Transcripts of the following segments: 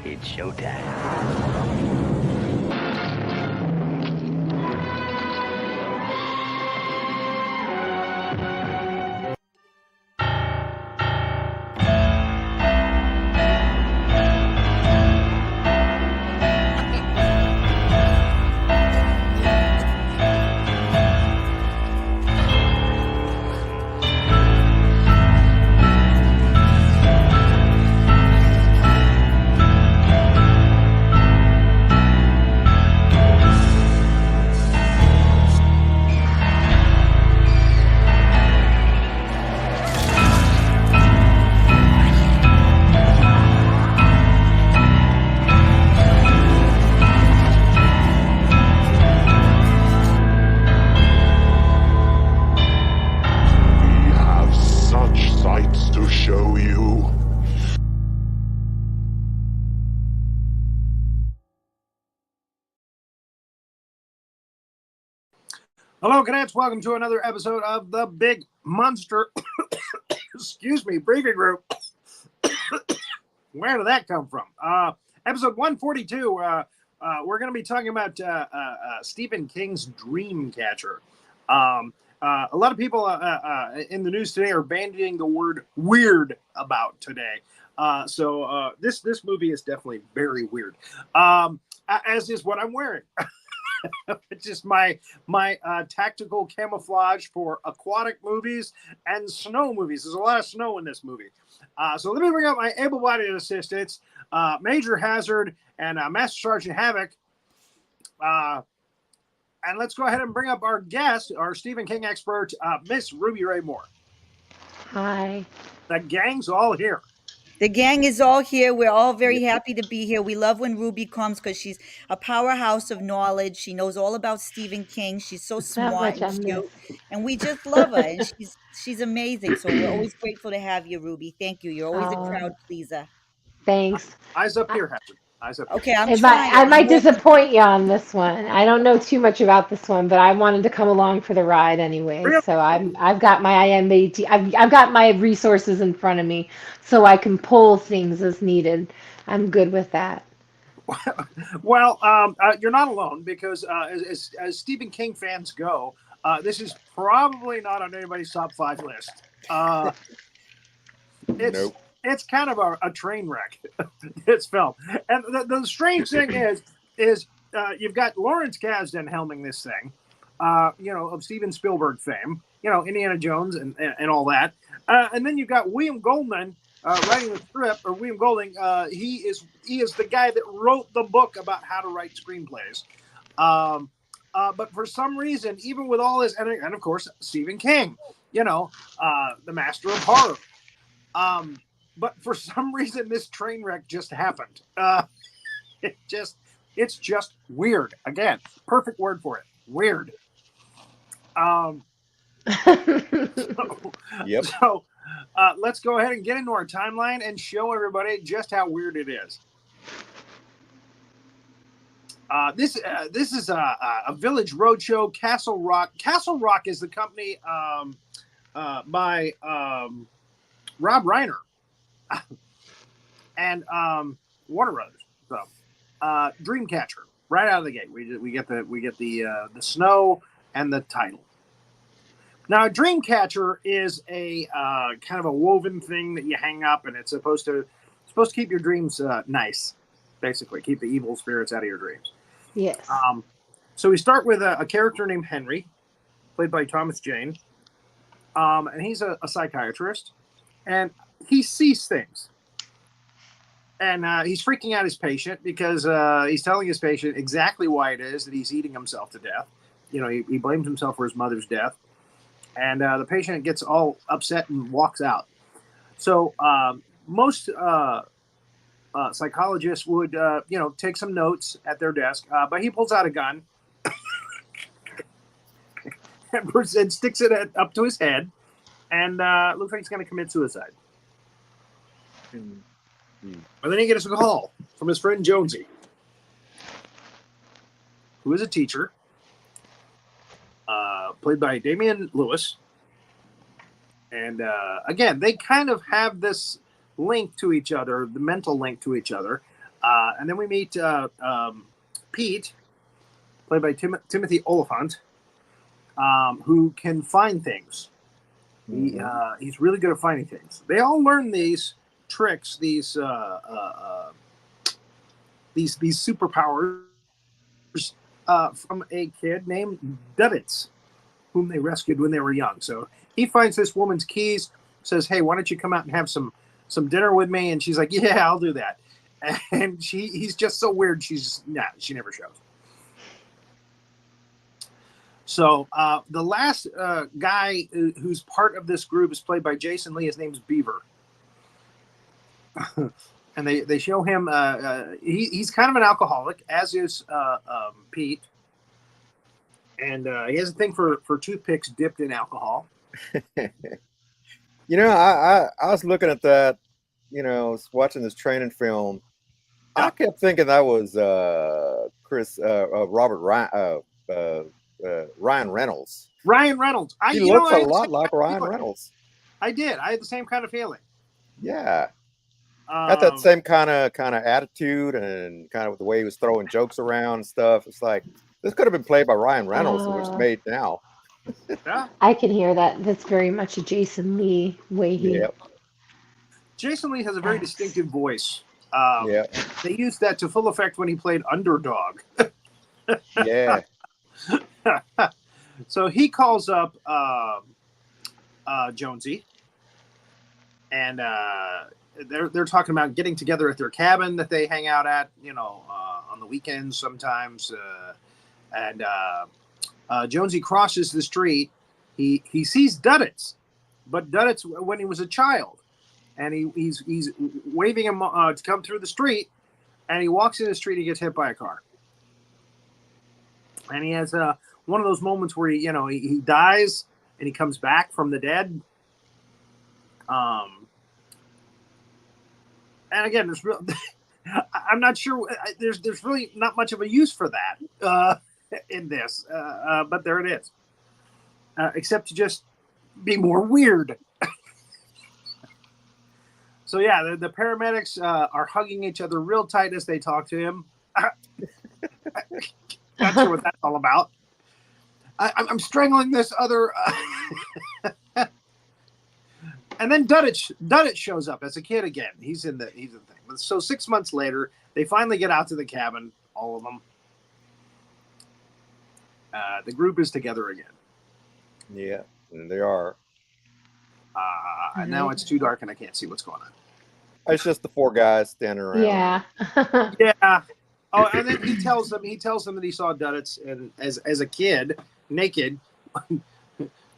It's showtime. Hello, cadets. Welcome to another episode of the Big Monster, excuse me, briefing group. Where did that come from? Episode 142. We're going to be talking about Stephen King's Dreamcatcher. A lot of people in the news today are bandying the word weird about today. So this movie is definitely very weird, as is what I'm wearing. It's just my tactical camouflage for aquatic movies and snow movies. There's a lot of snow in this movie. So let me bring up my able-bodied assistants, Major Hazzard and Master Sergeant Havoc. And let's go ahead and bring up our guest, our Stephen King expert, Miss Rae Moore. Hi. The gang's all here. The gang is all here. We're all very happy to be here. We love when Ruby comes because she's a powerhouse of knowledge. She knows all about Stephen King. She's so smart and cute, and we just love her. And she's amazing. So we're always grateful to have you, Ruby. Thank you. You're always a crowd pleaser. Thanks. Eyes up here, Hazzard. Eyes up here. Okay, I might disappoint you on this one. I don't know too much about this one, but I wanted to come along for the ride anyway. Yep. So I've got my IMAT. I've got my resources in front of me, so I can pull things as needed. I'm good with that. Well, you're not alone because as Stephen King fans go, this is probably not on anybody's top 5 list. Nope. It's kind of a train wreck, this film. And the strange thing is you've got Lawrence Kasdan helming this thing, of Steven Spielberg fame, Indiana Jones and all that. And then you've got William Goldman writing the script, or William Golding. He is the guy that wrote the book about how to write screenplays. But for some reason, even with all this, and of course, Stephen King, the master of horror. But for some reason, this train wreck just happened. It's just weird. Again, perfect word for it. Weird. Yep. So let's go ahead and get into our timeline and show everybody just how weird it is. This is a Village Roadshow, Castle Rock. Castle Rock is the company by Rob Reiner. And Warner Brothers. So Dreamcatcher, right out of the gate. We get the snow and the title. Now, a Dreamcatcher is a kind of a woven thing that you hang up, and it's supposed to keep your dreams nice, basically keep the evil spirits out of your dreams. Yes. So we start with a character named Henry, played by Thomas Jane, and he's a psychiatrist, and he sees things. And he's freaking out his patient because he's telling his patient exactly why it is that he's eating himself to death. He blames himself for his mother's death. And the patient gets all upset and walks out. So most psychologists would, take some notes at their desk. But he pulls out a gun and sticks it up to his head. And looks like he's going to commit suicide. And then he gets a call from his friend Jonesy, who is a teacher, played by Damian Lewis. And again, they kind of have this link to each other, the mental link to each other. And then we meet Pete, played by Timothy Oliphant, who can find things. He's really good at finding things. They all learn these tricks, these superpowers from a kid named Duddits, whom they rescued when they were young. So he finds this woman's keys, says, "Hey, why don't you come out and have some dinner with me?" And she's like, "Yeah, I'll do that." And he's just so weird. She never shows. So the last guy who's part of this group is played by Jason Lee. His name's Beaver. And they show him, he's kind of an alcoholic, as is Pete. And he has a thing for toothpicks dipped in alcohol. I was looking at that, watching this training film. I kept thinking that was Ryan Reynolds. Ryan Reynolds. He looks a lot like Ryan Reynolds. I did. I had the same kind of feeling. Yeah. Got that same kind of attitude and kind of the way he was throwing jokes around and stuff. It's like this could have been played by Ryan Reynolds, and it's made now. Yeah. I can hear that. That's very much a Jason Lee way. Jason Lee has a very distinctive voice. Yeah. They used that to full effect when he played Underdog. Yeah. So he calls up Jonesy, and they're talking about getting together at their cabin that they hang out at, on the weekends sometimes. And Jonesy crosses the street. He sees Duddits, but Duddits when he was a child, and he's waving him to come through the street, and he walks in the street. He gets hit by a car, and he has one of those moments where he dies and he comes back from the dead. And again, I'm not sure. There's really not much of a use for that in this, but there it is. Except to just be more weird. So yeah, the paramedics are hugging each other real tight as they talk to him. Not sure what that's all about. I'm strangling this other. And then Duddit shows up as a kid again. He's in the thing. So 6 months later, they finally get out to the cabin, all of them. The group is together again. Yeah, and they are. And now it's too dark and I can't see what's going on. It's just the four guys standing around. Yeah. Yeah. Oh, and then he tells them that he saw Duddits and as a kid, naked,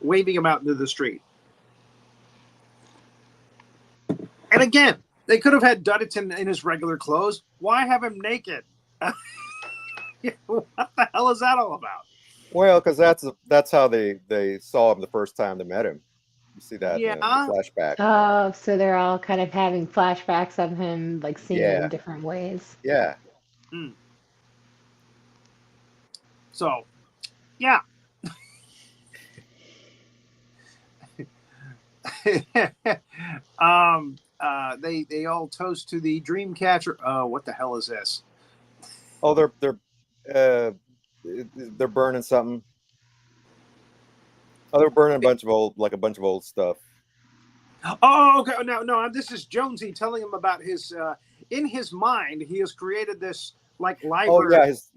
waving him out into the street. And again, they could have had Duddits in his regular clothes. Why have him naked? What the hell is that all about? Well, because that's how they saw him the first time they met him. You see that in the flashback. Oh, so they're all kind of having flashbacks of him, like seeing him in different ways. Yeah. Mm. So, yeah. They all toast to the Dreamcatcher. Oh, what the hell is this? Oh, they're burning something. Oh, they're burning a bunch of old stuff. Oh, okay. No. This is Jonesy telling him about his. In his mind, he has created this library. Oh yeah, his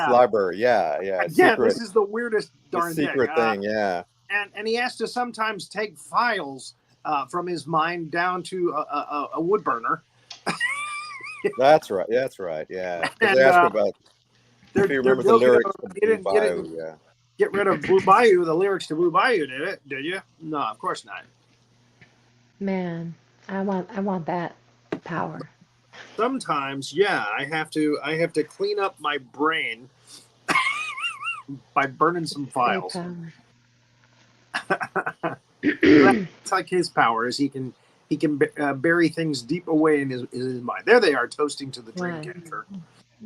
library. Yeah. Yeah, this is the weirdest darn secret thing. Yeah. And he has to sometimes take files from his mind down to a wood burner. That's right. Yeah. Because they asked about if you remember the lyrics from Blue Bayou. Yeah. Get rid of Blue Bayou, the lyrics to Blue Bayou, did you? No, of course not. Man, I want that power. Sometimes, yeah, I have to clean up my brain by burning some files. That's like his power is he can bury things deep away in his mind. There they are toasting to the Dreamcatcher.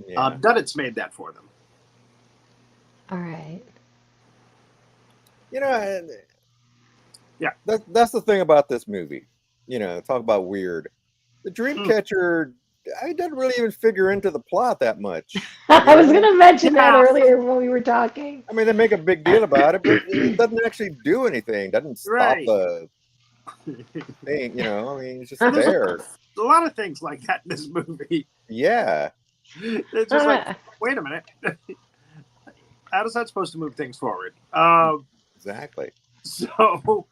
Yeah. Duddits made that for them. All right. Yeah. That's the thing about this movie. Talk about weird. The Dreamcatcher it doesn't really even figure into the plot that much. I was going to mention that Yeah. earlier when we were talking. I mean, they make a big deal about it, but it doesn't actually do anything. Doesn't stop Right. the thing, you know. I mean, it's just There's there. a lot of things like that in this movie. Yeah. It's just like, wait a minute. How is that supposed to move things forward? Exactly. So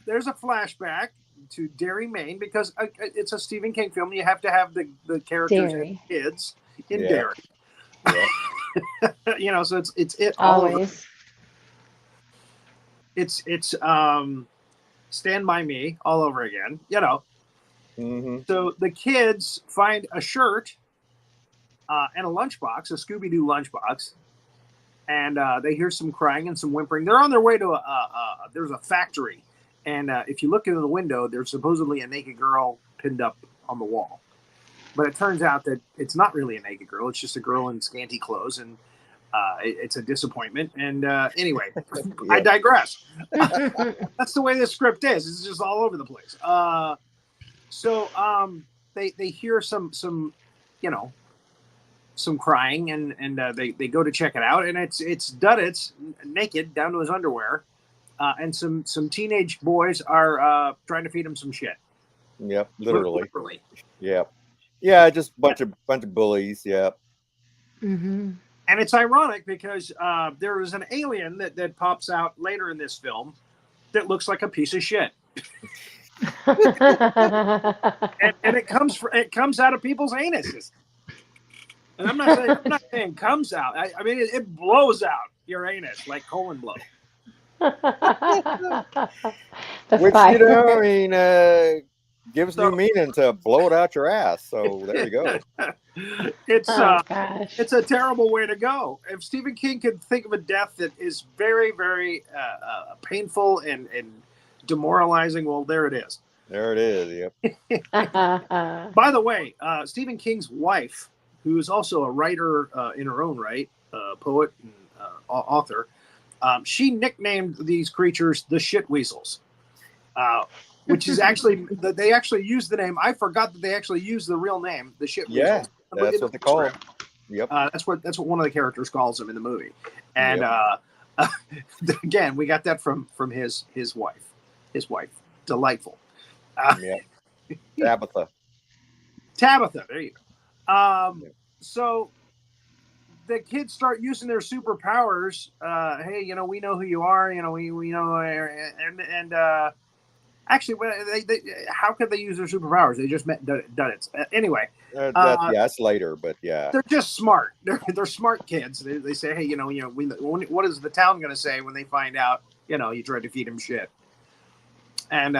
there's a flashback to Derry, Maine, because it's a Stephen King film. You have to have the characters and kids in Derry. Yeah. You know, so it's all Always. it's Stand By Me all over again. You know. Mm-hmm. So the kids find a shirt and a lunchbox, a Scooby-Doo lunchbox, and they hear some crying and some whimpering. They're on their way to there's a factory, and if you look into the window, there's supposedly a naked girl pinned up on the wall. But it turns out that it's not really a naked girl. It's just a girl in scanty clothes, and it's a disappointment. And anyway, I digress. That's the way this script is. It's just all over the place. So they hear some you know, some crying, and they go to check it out, and it's Duddits naked down to his underwear, and some teenage boys are trying to feed him some shit. Yep, literally. Yep. Yeah, just bunch of bullies. Yep. Mm-hmm. And it's ironic because there is an alien that pops out later in this film that looks like a piece of shit. and it comes out of people's anuses. And I'm not saying comes out. I mean it blows out your anus like colon blow. Which you know, I mean, gives new meaning to blow it out your ass. So there you go. It's a terrible way to go. If Stephen King could think of a death that is very, very painful and demoralizing, well, there it is. There it is. Yep. By the way, Stephen King's wife, who is also a writer in her own right, poet and author, she nicknamed these creatures the shit weasels, which is actually they actually used the name. I forgot that they actually used the real name, the shit weasels. Yeah, that's what they call them. Yep. That's what one of the characters calls them in the movie. And again, we got that from his wife. His wife, delightful. Yeah. Tabitha. There you go. So the kids start using their superpowers. Hey, you know, we know who you are. You know, we know, and actually, they how could they use their superpowers? They just met Duddits. Anyway, that's later, but yeah, they're just smart. They're smart kids. They say, hey, you know, what is the town going to say when they find out? You know, you tried to feed him shit, and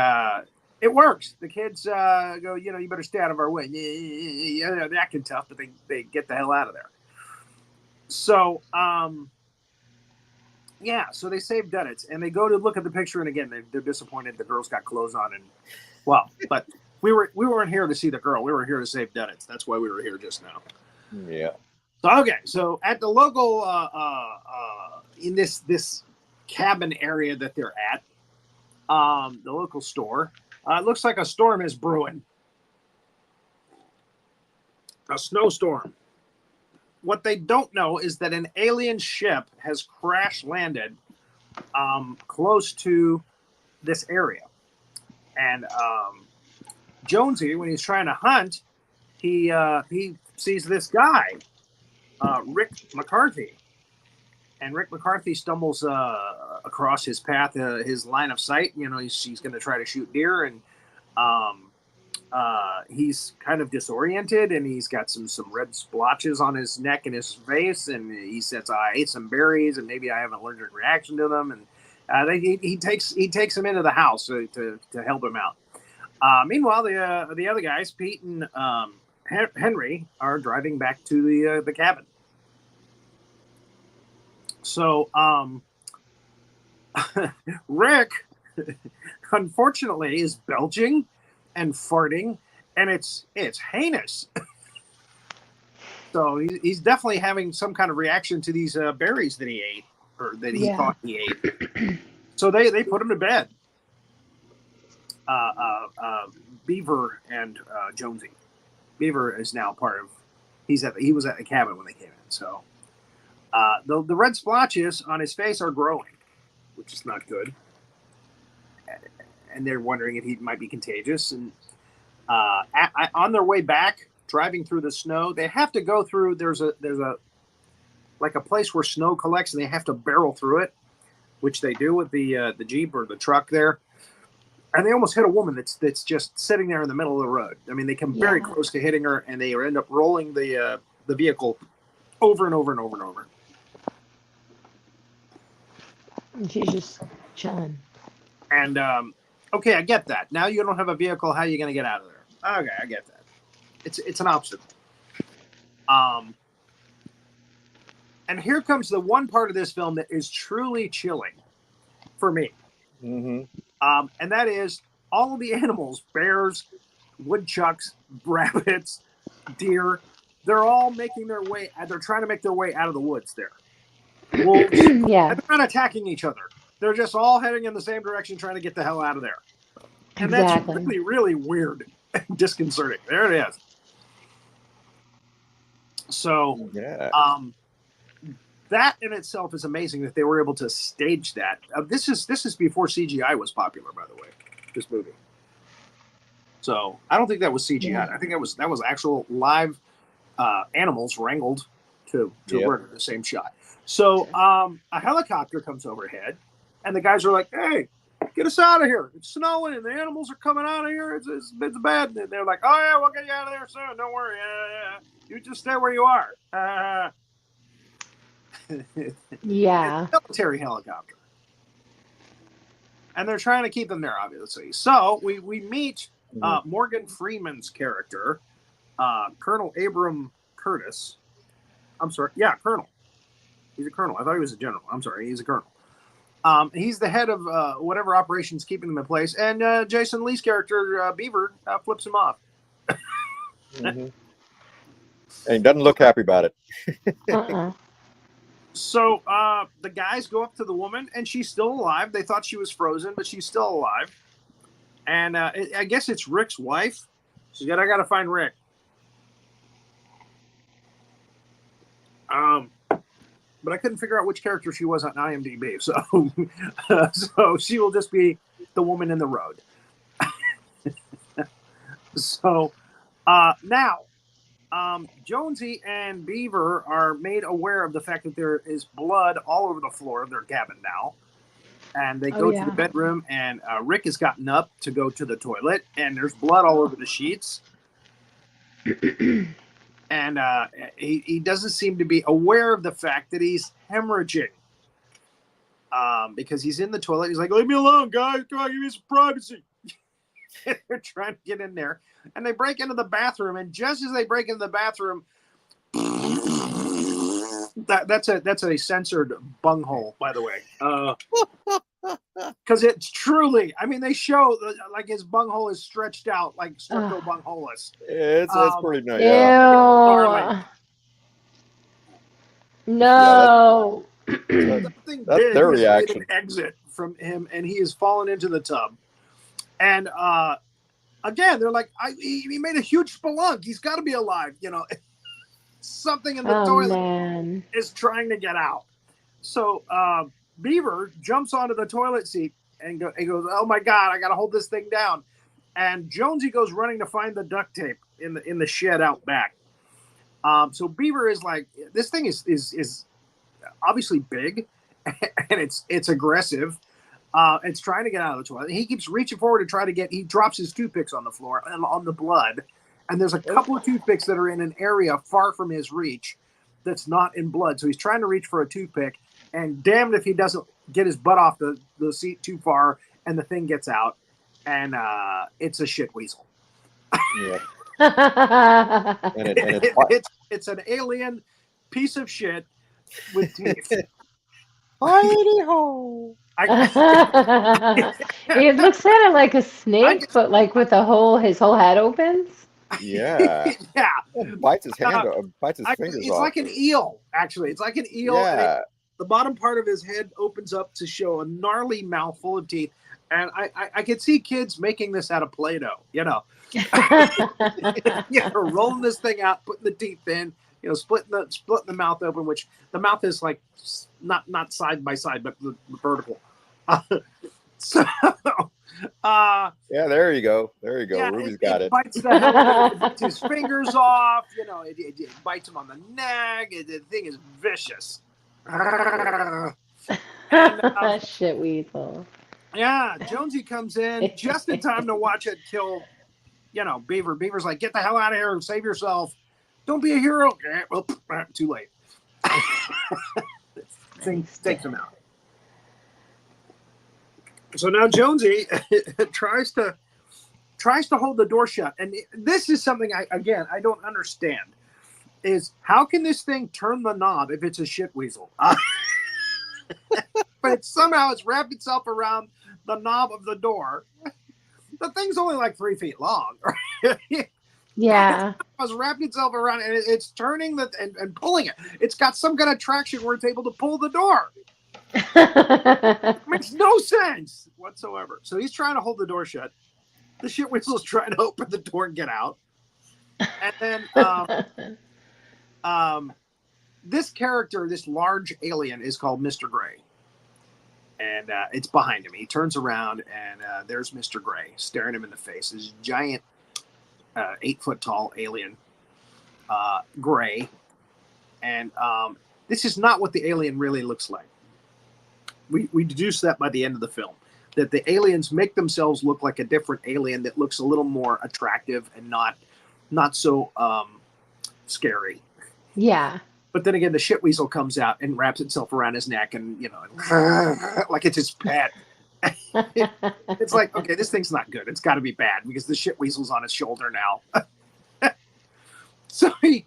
it works. The kids go, you know, you better stay out of our way. Yeah, they're acting tough, but they get the hell out of there. So, so they save Duddits, and they go to look at the picture, and again, they're disappointed. The girl's got clothes on, and but we weren't here to see the girl. We were here to save Duddits. That's why we were here just now. Yeah. So at the local in this cabin area that they're at, the local store, it looks like a storm is brewing. A snowstorm. What they don't know is that an alien ship has crash landed close to this area. And Jonesy, when he's trying to hunt, he sees this guy, Rick McCarthy. And Rick McCarthy stumbles across his path, his line of sight. You know, he's going to try to shoot deer, and he's kind of disoriented, and he's got some red splotches on his neck and his face, and he says, I ate some berries, and maybe I have an allergic reaction to them. And he takes him into the house to help him out. Meanwhile, the other guys, Pete and Henry, are driving back to the cabin. So Rick, unfortunately, is belching and farting, and it's heinous. So he's definitely having some kind of reaction to these berries that he ate, or that he thought he ate. So they put him to bed. Beaver and Jonesy. Beaver is now part of. He was at the cabin when they came in. So the red splotches on his face are growing, which is not good. And they're wondering if he might be contagious. And on their way back, driving through the snow, they have to go through. There's a like a place where snow collects, and they have to barrel through it, which they do with the Jeep or the truck there. And they almost hit a woman that's just sitting there in the middle of the road. I mean, they come very close to hitting her, and they end up rolling the vehicle over and over and over and over. And she's just chilling. And okay, I get that. Now you don't have a vehicle. How are you going to get out of there? Okay, I get that. It's an obstacle. And here comes the one part of this film that is truly chilling for me. Mm-hmm. And that is all of the animals, bears, woodchucks, rabbits, deer, they're all making their way, they're trying to make their way out of the woods there. Wolves, Yeah. and they're not attacking each other. They're just all heading in the same direction, trying to get the hell out of there. And Exactly. that's really, really weird and disconcerting. There it is. So, Yeah. that in itself is amazing that they were able to stage that. This is before CGI was popular, by the way. This movie. So I don't think that was CGI. Yeah. I think that was actual live animals wrangled to work in the same shot. So a helicopter comes overhead, and the guys are like, "Hey, get us out of here! It's snowing, and the animals are coming out of here. It's bad." And they're like, "Oh yeah, we'll get you out of there soon. Don't worry. You just stay where you are." Yeah. Military helicopter, and they're trying to keep them there, obviously. So we meet Morgan Freeman's character, Colonel Abram Curtis. I'm sorry, yeah, Colonel. He's a colonel. I thought he was a general. I'm sorry, he's a colonel. He's the head of whatever operations keeping them in place, and Jason Lee's character Beaver flips him off. Mm-hmm. And he doesn't look happy about it. So the guys go up to the woman, and she's still alive. They thought she was frozen, but she's still alive. And I guess it's Rick's wife. She said, "I got to find Rick." But I couldn't figure out which character she was on IMDb. So, so she will just be the woman in the road. So now, Jonesy and Beaver are made aware of the fact that there is blood all over the floor of their cabin now. And they go to the bedroom, and Rick has gotten up to go to the toilet, and there's blood all over the sheets. And he doesn't seem to be aware of the fact that he's hemorrhaging. Because he's in the toilet. He's like, "Leave me alone, guys. Come on, give me some privacy." They're trying to get in there. And they break into the bathroom. And just as they break into the bathroom, that's a censored bunghole, by the way. Because it's truly, I mean, they show like his bunghole is stretched out like Strepto bungholus. It's pretty nice. Ew. Yeah. No. Something That's big their has reaction. made an exit from him, and he has fallen into the tub. And again, they're like, he made a huge spelunk. He's got to be alive. You know, something in the toilet is trying to get out. So Beaver jumps onto the toilet seat and goes, "Oh my God, I got to hold this thing down." And Jonesy goes running to find the duct tape in the shed out back. So Beaver is like, this thing is obviously big, and it's aggressive. It's trying to get out of the toilet. He keeps reaching forward to try to get. He drops his toothpicks on the floor and on the blood, and there's a couple of toothpicks that are in an area far from his reach that's not in blood. So he's trying to reach for a toothpick, and damned if he doesn't get his butt off the seat too far, and the thing gets out, and it's a shit weasel. Yeah. It's an alien piece of shit with teeth. Hi-de-ho. It looks kind of like a snake, but like with his whole head opens. Yeah. Yeah. Bites his hand, bites his fingers it's off. like an eel, actually. It's like an eel. Yeah. The bottom part of his head opens up to show a gnarly mouth full of teeth. And I could see kids making this out of Play-Doh, rolling this thing out, putting the teeth in, splitting the mouth open, which the mouth is like not side by side, but the vertical. So, yeah, there you go. Yeah, Ruby's got it. Bites the hell, it bites his fingers off. It bites him on the neck. The thing is vicious. And, shit weasel. Yeah, Jonesy comes in just in time to watch it kill, Beaver. Beaver's like, get the hell out of here and save yourself. Don't be a hero. Well, too late. Thing takes him out. So now Jonesy tries to hold the door shut. And this is something I don't understand. Is how can this thing turn the knob if it's a shit weasel? But somehow it's wrapped itself around the knob of the door. The thing's only like 3 feet long. Yeah. It's wrapped itself around and it's turning and pulling it. It's got some kind of traction where it's able to pull the door. Makes no sense whatsoever. So he's trying to hold the door shut. The shit weasel's trying to open the door and get out. And then this character, this large alien, is called Mr. Gray. And it's behind him. He turns around, and there's Mr. Gray staring him in the face. This giant, 8-foot-tall alien, Gray. And this is not what the alien really looks like. We deduce that by the end of the film, that the aliens make themselves look like a different alien that looks a little more attractive and not so scary. Yeah. But then again, the shit weasel comes out and wraps itself around his neck and, like it's his pet. It's like, okay, this thing's not good. It's got to be bad because the shit weasel's on his shoulder now. So he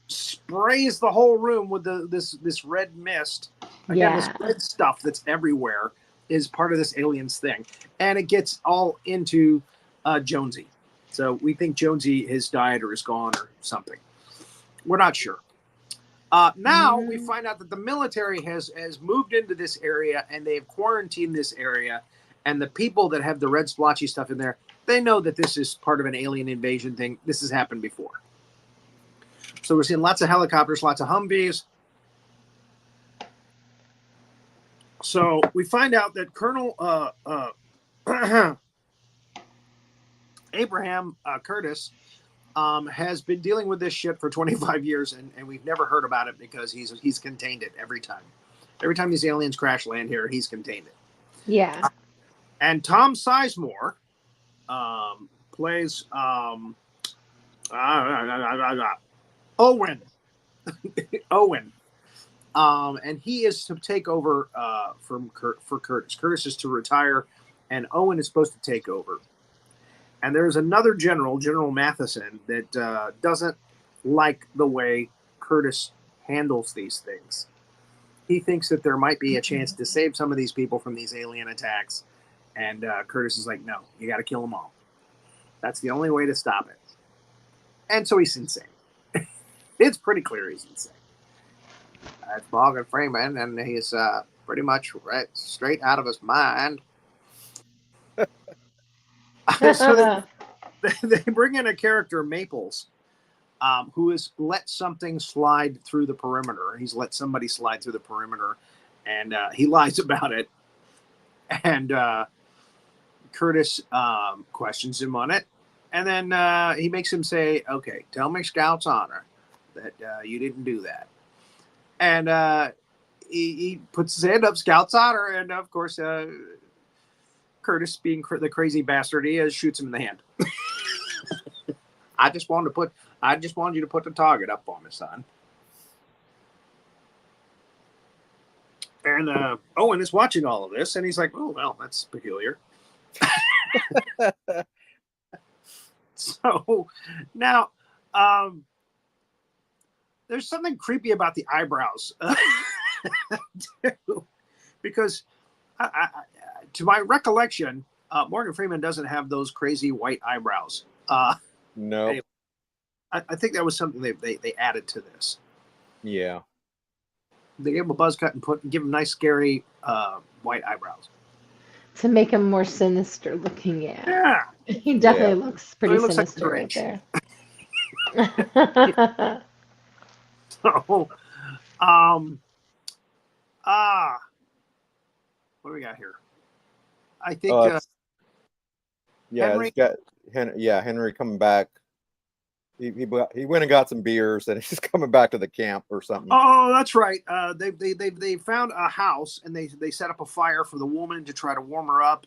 sprays the whole room with this red mist. Again, this red stuff that's everywhere is part of this alien's thing. And it gets all into Jonesy. So we think Jonesy has died or is gone or something. We're not sure. Now we find out that the military has moved into this area and they've quarantined this area. And the people that have the red splotchy stuff in there, they know that this is part of an alien invasion thing. This has happened before. So we're seeing lots of helicopters, lots of Humvees. So we find out that Colonel Abraham Curtis has been dealing with this shit for 25 years, and we've never heard about it because he's contained it every time. Every time these aliens crash land here, he's contained it. Yeah. And Tom Sizemore plays Owen. Owen. And he is to take over for Curtis. Curtis is to retire, and Owen is supposed to take over. And there's another general, General Matheson, that doesn't like the way Curtis handles these things. He thinks that there might be a chance to save some of these people from these alien attacks. And Curtis is like, no, you got to kill them all. That's the only way to stop it. And so he's insane. It's pretty clear he's insane. That's Morgan Freeman, and he's pretty much straight out of his mind. So they bring in a character, Maples, who has let something slide through the perimeter. He's let somebody slide through the perimeter, and he lies about it. And Curtis questions him on it. And then he makes him say, okay, tell me Scout's honor that you didn't do that. And he puts his hand up, Scout's honor, and of course, Curtis, being the crazy bastard he is, shoots him in the hand. I just wanted you to put the target up for me, son. And Owen is watching all of this, and he's like, "Oh well, that's peculiar." So now, there's something creepy about the eyebrows, too, because to my recollection, Morgan Freeman doesn't have those crazy white eyebrows. No. Anyway, I think that was something they added to this. Yeah. They gave him a buzz cut and give him nice, scary white eyebrows. to make him more sinister looking. Yeah, Yeah. he definitely looks pretty he looks like sinister right Grinch. there. So, what do we got here? I think Henry. It's got Henry coming back. He went and got some beers, and he's coming back to the camp or something. Oh, that's right. They found a house, and they set up a fire for the woman to try to warm her up.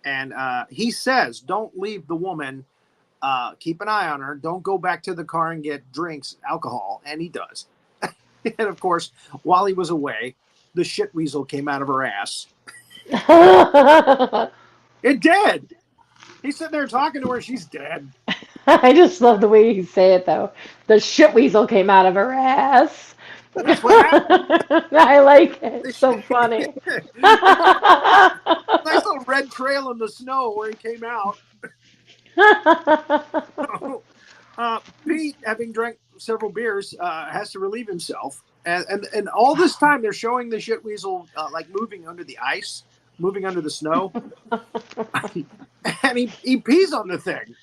And he says, "Don't leave the woman. Keep an eye on her. Don't go back to the car and get drinks, alcohol." And he does. And of course, while he was away, the shit weasel came out of her ass. It did. He's sitting there talking to her. She's dead. I just love the way you say it, though. The shit weasel came out of her ass. That's what happened. I like it. It's so funny. Nice little red trail in the snow where he came out. Pete, having drank several beers, has to relieve himself. And all this time, they're showing the shit weasel like moving under the ice, moving under the snow. And he pees on the thing.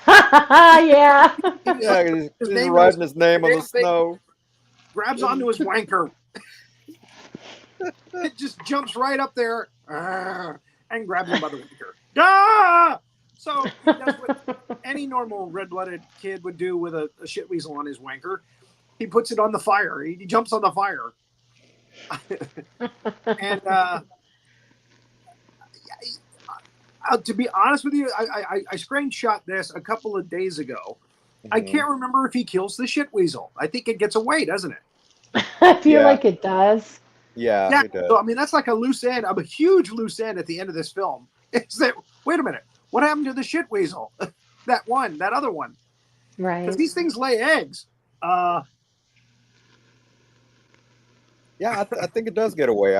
Yeah. He's writing his name on the snow. Grabs onto his wanker. It just jumps right up there and grabs him by the wanker. Ah! So that's what any normal red-blooded kid would do with a shit weasel on his wanker. He puts it on the fire. He jumps on the fire. And to be honest with you, I screenshot this a couple of days ago. I can't remember if he kills the shit weasel. I think it gets away, doesn't it? I feel like it does. Yeah, it does. So, I mean, that's like a loose end, a huge loose end at the end of this film. Is that, wait a minute, what happened to the shit weasel? That other one. Right. Because these things lay eggs. Yeah, I think it does get away.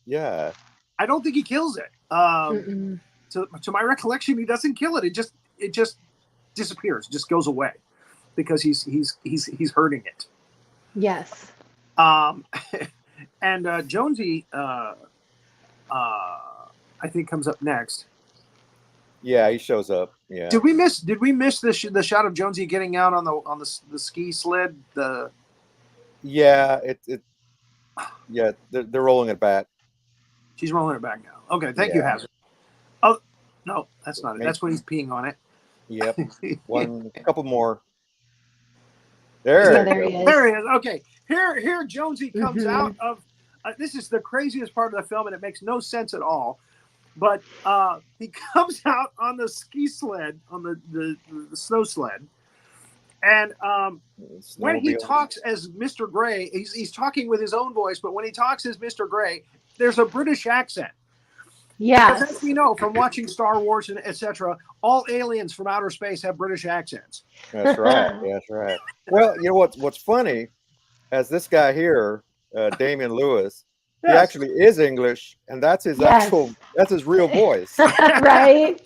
Yeah. I don't think he kills it. To my recollection, he doesn't kill it. It just disappears, just goes away, because he's hurting it. Yes. And Jonesy, I think, comes up next. Yeah, he shows up. Yeah. Did we miss the shot of Jonesy getting out on the ski sled? Yeah, they're rolling it back. She's rolling it back now. Okay, thank you, Hazzard. Oh no, that's not it. That's when he's peeing on it. Yep. A couple more. There he is. There he is. Okay, here Jonesy comes out of. This is the craziest part of the film, and it makes no sense at all. But he comes out on the ski sled, on the snow sled, and when he talks as Mr. Gray, he's talking with his own voice. But when he talks as Mr. Gray, there's a British accent. Yes. As we know from watching Star Wars and etc., all aliens from outer space have British accents. That's right. That's right. Well, you know what's funny, as this guy here, Damian Lewis, he actually is English, and that's his that's his real voice. Right.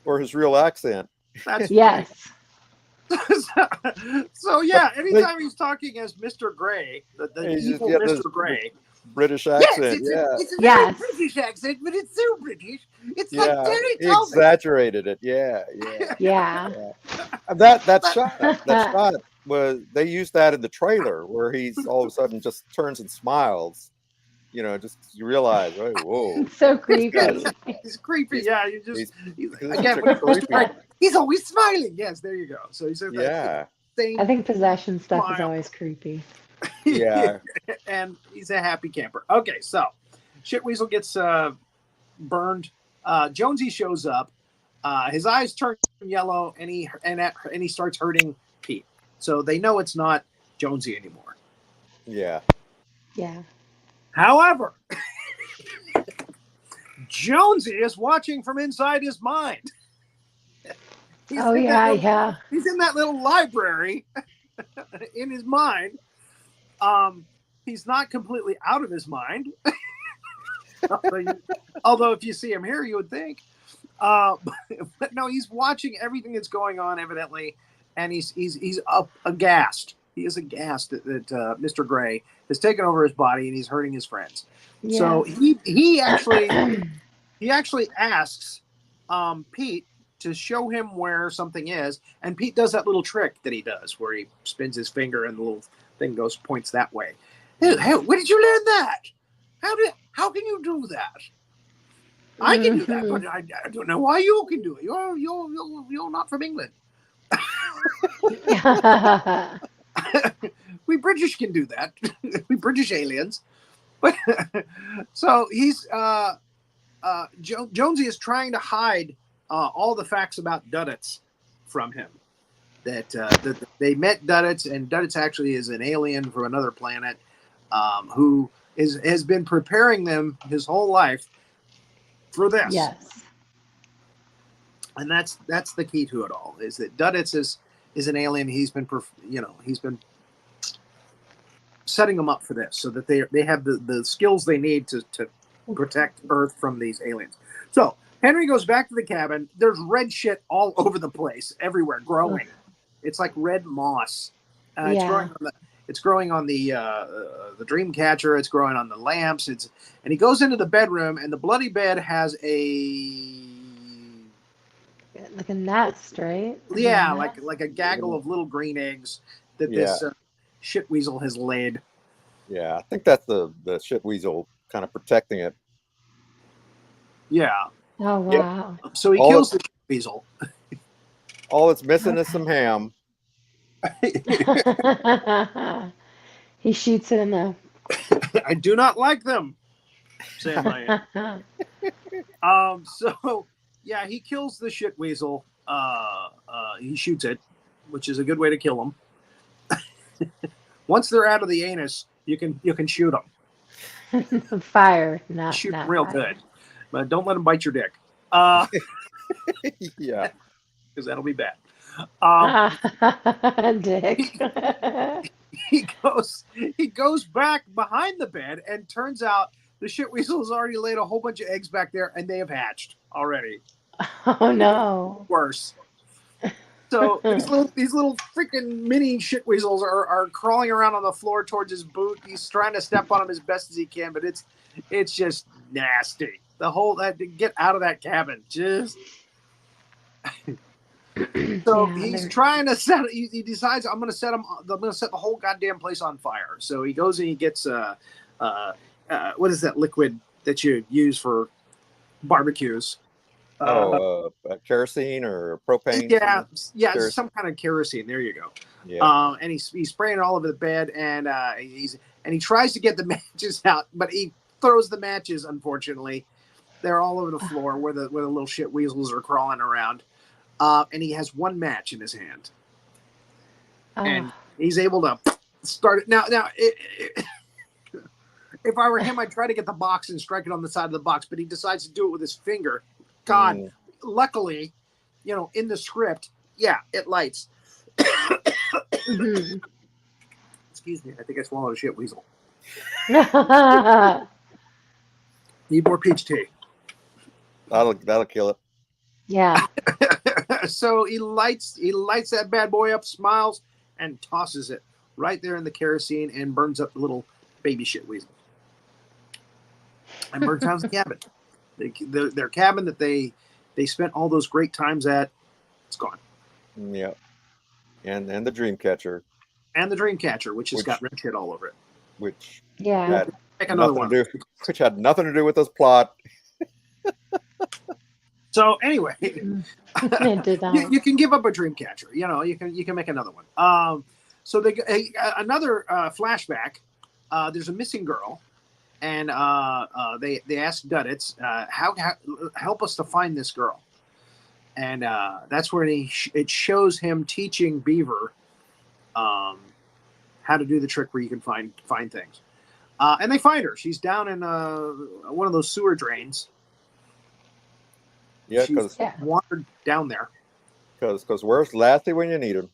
Or his real accent. That's yes. So yeah, anytime he's talking as Mr. Gray, the evil Mr. Gray. British accent, it's a very British accent, but it's so British. It's like Danny he exaggerated it. Yeah. That shot was, they used that in the trailer where he's all of a sudden just turns and smiles. You know, just you realize, whoa, it's so creepy. He's creepy. Yeah, you just he's always smiling. Yes, there you go. So he's I think possession stuff is always creepy. Yeah. And he's a happy camper. Okay, so Shitweasel gets burned. Jonesy shows up. His eyes turn yellow, and he starts hurting Pete. So they know it's not Jonesy anymore. Yeah. Yeah. However, Jonesy is watching from inside his mind. He's in that little library in his mind. He's not completely out of his mind. Although if you see him here, you would think. But no, he's watching everything that's going on, evidently, and he's up aghast He is aghast that Mr. Gray has taken over his body and he's hurting his friends. Yes. So he actually asks Pete to show him where something is, and Pete does that little trick that he does where he spins his finger and the little thing points that way. Hey, where did you learn that? How can you do that? I can do that, but I don't know why you can do it. You're not from England. We British can do that. We British aliens. But so he's Jonesy is trying to hide all the facts about Duddits from him. That they met Duddits, and Duddits actually is an alien from another planet who has been preparing them his whole life for this. Yes. And that's the key to it all, is that Duddits is an alien. He's been setting them up for this so that they have the skills they need to protect Earth from these aliens. So Henry goes back to the cabin. There's red shit all over the place, everywhere, growing. It's like red moss. It's growing on the Dreamcatcher. It's growing on the lamps. And he goes into the bedroom, and the bloody bed has like a nest, right? Yeah, like a gaggle of little green eggs that this shit weasel has laid. Yeah, I think that's the shit weasel kind of protecting it. Yeah. Oh wow. Yep. So he kills the shit weasel. All it's missing is some ham. He shoots it in the. I do not like them. Sam So yeah, he kills the shit weasel. He shoots it, which is a good way to kill them. Once they're out of the anus, you can shoot them. Fire, not shoot not them real fire. good, but don't let them bite your dick. Yeah, because that'll be bad. Dick. He goes back behind the bed, and turns out the shit weasel has already laid a whole bunch of eggs back there, and they have hatched already. Oh no. Worse. So these little freaking mini shit weasels are crawling around on the floor towards his boot. He's trying to step on them as best as he can, but it's just nasty. The whole get out of that cabin. Just so he's trying to set. He decides I'm going to set the whole goddamn place on fire. So he goes and he gets what is that liquid that you use for barbecues? Kerosene or propane? Yeah, kerosene. Some kind of kerosene. There you go. Yeah. And he's spraying it all over the bed, and he tries to get the matches out, but he throws the matches. Unfortunately, they're all over the floor where the little shit weasels are crawling around. And he has one match in his hand, and he's able to start it. Now, if I were him, I'd try to get the box and strike it on the side of the box, but he decides to do it with his finger. God, luckily, in the script, it lights. Excuse me, I think I swallowed a shit weasel. Need more peach tea. That'll kill it. Yeah. So he lights that bad boy up, smiles, and tosses it right there in the kerosene and burns up the little baby shit weasel. And burns down the cabin. Their cabin that they spent all those great times at, it's gone. Yeah. And the Dreamcatcher. And the Dreamcatcher, which has got red shit all over it. Which Yeah. Make another one. Which had nothing to do with this plot. So anyway, you can give up a Dreamcatcher. You can make another one. So another flashback. There's a missing girl, and they ask Duddits, how help us to find this girl. And that's where it shows him teaching Beaver how to do the trick where you can find things. And they find her. She's down in one of those sewer drains. Yeah, she's wandered down there. Because where's Lassie when you need him?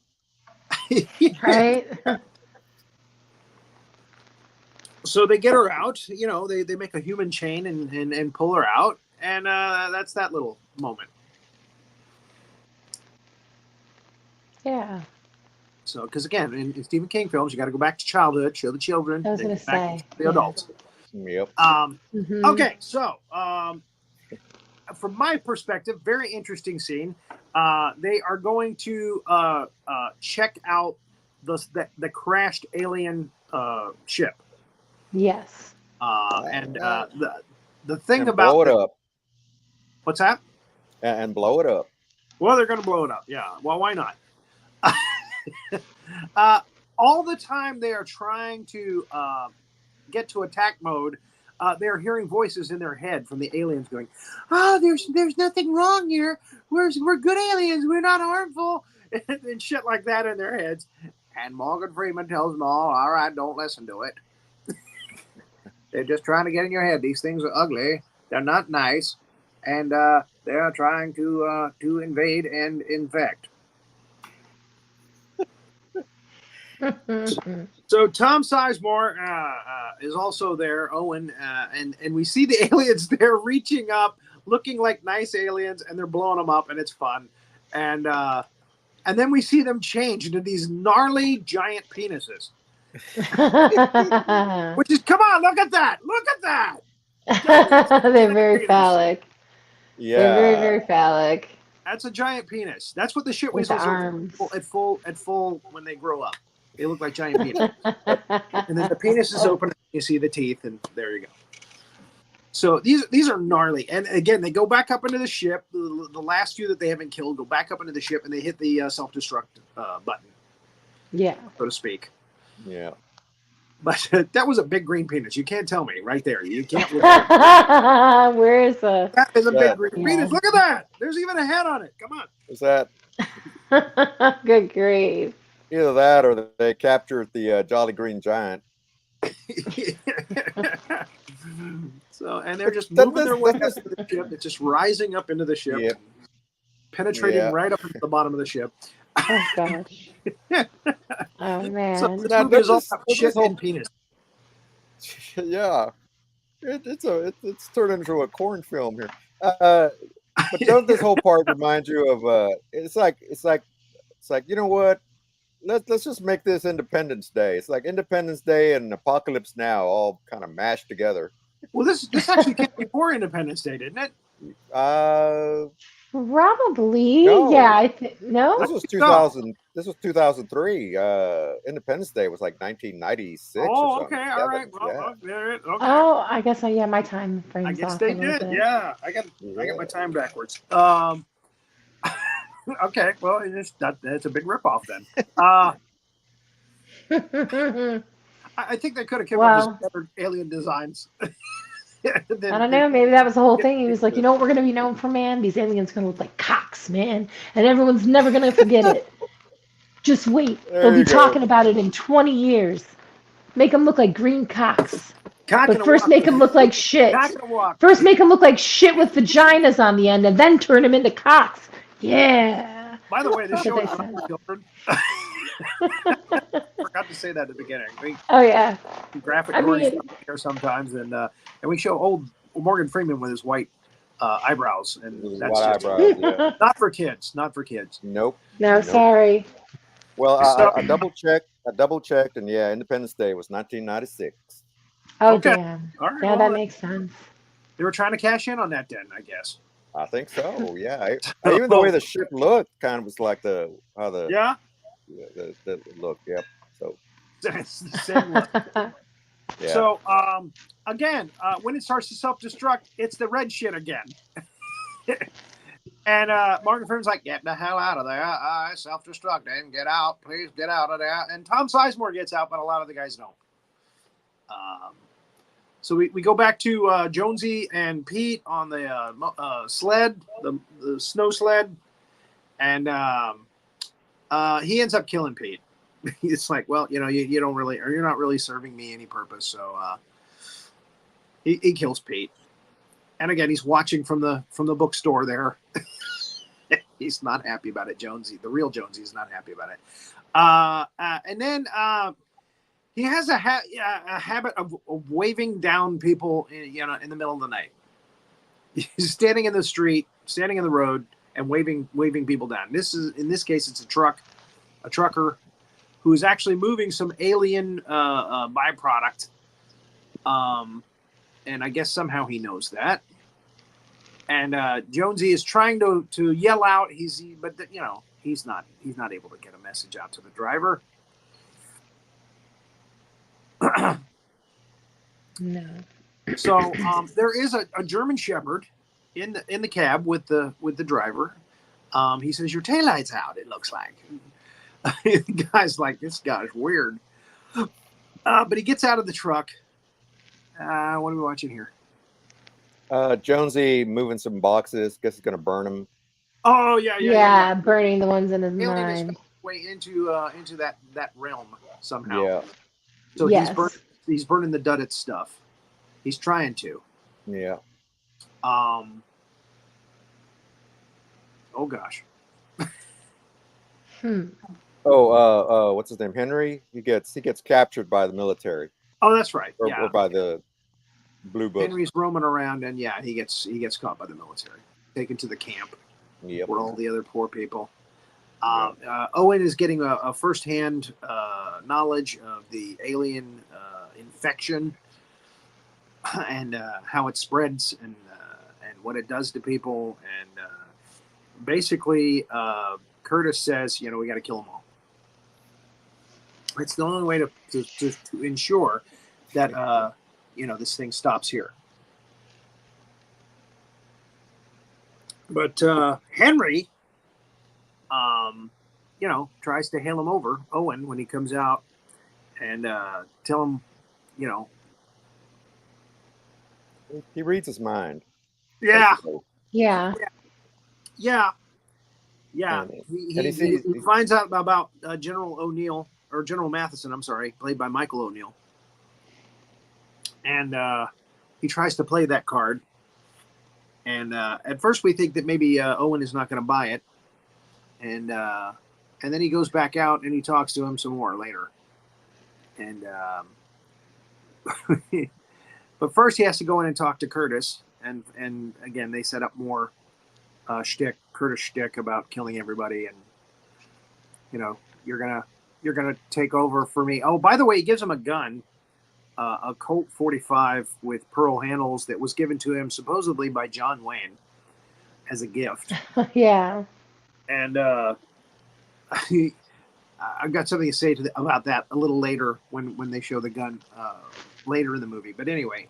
Right. So they get her out. They make a human chain and pull her out, and that's that little moment. Yeah. So, because again, in Stephen King films, you got to go back to childhood, show the children, I was then gonna get back say, to the adults. Yep. Mhm. Okay, so from my perspective, very interesting scene. They are going to check out the crashed alien ship. Yes. And the thing And about blow it up. What's that? And blow it up. Well, they're going to blow it up. Yeah. Well, why not? All the time they are trying to get to attack mode. They're hearing voices in their head from the aliens going, "Oh, there's nothing wrong here. We're good aliens. We're not harmful," and shit like that in their heads. And Morgan Freeman tells them all right, don't listen to it. They're just trying to get in your head. These things are ugly. They're not nice, and they are trying to invade and infect. So Tom Sizemore is also there, Owen, and we see the aliens there reaching up, looking like nice aliens, and they're blowing them up, and it's fun. And then we see them change into these gnarly giant penises. Which is, come on, look at that! Look at that! They're very phallic. Yeah. They're very, very phallic. That's a giant penis. That's what the shit With weasels arms. at full when they grow up. They look like giant penis. And then the penis is open, and you see the teeth, and there you go. So these are gnarly. And again, they go back up into the ship. The last few that they haven't killed go back up into the ship, and they hit the self-destruct button. Yeah. So to speak. Yeah. But that was a big green penis. You can't tell me right there. You can't. Where is the? That is a big green penis. Look at that. There's even a head on it. Come on. Is that Good grief. either that or they captured the Jolly Green Giant? So, and they're just moving their way up into the ship. It's just rising up into the ship, Yep. penetrating right up into the bottom of the ship. Oh gosh. Oh man. So this Now, movie is all this is- about this shit is whole- and penis. Yeah. It's turned into a corn film here. But don't this whole part remind you of it's like you know what? Let's just make this Independence Day. It's like Independence Day and Apocalypse Now all kind of mashed together. Well, this actually came before Independence Day, didn't it? Probably. No. Yeah, I think no. This was 2000. This was 2003. Independence Day was like 1996. Oh, or something. okay, all right. Well, Yeah. okay. Oh, I guess yeah, my time frame's I guess off they a little did. bit. Yeah, I got my time backwards. Okay, well, that's a big ripoff then. I think they could have come up with better alien designs. I don't know. Maybe that was the whole thing. He was like, you know what we're going to be known for, man? These aliens going to look like cocks, man. And everyone's never going to forget it. Just wait. They'll be talking about it in 20 years. Make them look like green cocks. But first make them look like shit. First make them look like shit with vaginas on the end, and then turn them into cocks. Yeah. By the way, this show is not for children. Forgot to say that at the beginning. Oh yeah. Graphic stuff here sometimes, and we show old Morgan Freeman with his white eyebrows, and that's just eyebrows, not for kids. Not for kids. Nope. No, Nope. sorry. Well, I double checked. And yeah, Independence Day was 1996. Oh Okay. damn. All right, Yeah, well, that makes sense. They were trying to cash in on that, then I guess. I think so. Yeah. Even the way the ship looked kind of was like the look. Yep. So It's the same look. yeah. So again, when it starts to self-destruct, it's the red shit again. And Morgan Freeman's like, "Get the hell out of there! I self-destruct and get out, please get out of there." And Tom Sizemore gets out, but a lot of the guys don't. So we go back to Jonesy and Pete on the sled, the snow sled, and he ends up killing Pete. It's like, well, you know, you don't really, or you're not really serving me any purpose. So he kills Pete. And again, he's watching from the bookstore there. He's not happy about it. Jonesy, the real Jonesy, is not happy about it. And then he has a habit of waving down people, in the middle of the night. He's standing in the street, standing in the road, and waving people down. In this case, it's a trucker, who's actually moving some alien byproduct. And I guess somehow he knows that. And Jonesy is trying to yell out. But he's not able to get a message out to the driver. No. So there is a German Shepherd in the cab with the driver. He says, "Your taillight's out, it looks like." The guy's like, "This guy's weird." But he gets out of the truck. What are we watching here? Jonesy moving some boxes. Guess he's gonna burn them. Oh yeah. Burning the ones in his Alien mind. is way into that realm somehow. Yeah. So Yes. he's burning the Duddits stuff. He's trying to. Yeah. Oh gosh. Oh, what's his name? Henry. He gets captured by the military. Oh, that's right. Or by the Blue Book. Henry's roaming around, and he gets caught by the military, taken to the camp. Yep. Where all the other poor people. Owen is getting a firsthand knowledge of the alien infection and how it spreads and what it does to people. And basically, Curtis says, we got to kill them all. It's the only way to ensure that this thing stops here. But Henry, tries to hail him over, Owen, when he comes out, and tell him, He reads his mind. Yeah. Yeah. Yeah. And He finds out about General O'Neill, or General Matheson, I'm sorry, played by Michael O'Neill. And he tries to play that card. And at first we think that maybe Owen is not going to buy it. And then he goes back out and he talks to him some more later. And but first he has to go in and talk to Curtis. And again, they set up more Curtis shtick about killing everybody. And, you're gonna take over for me. Oh, by the way, he gives him a gun. A Colt 45 with pearl handles that was given to him supposedly by John Wayne as a gift. Yeah. And I've got something to say about that a little later when they show the gun later in the movie. But anyway,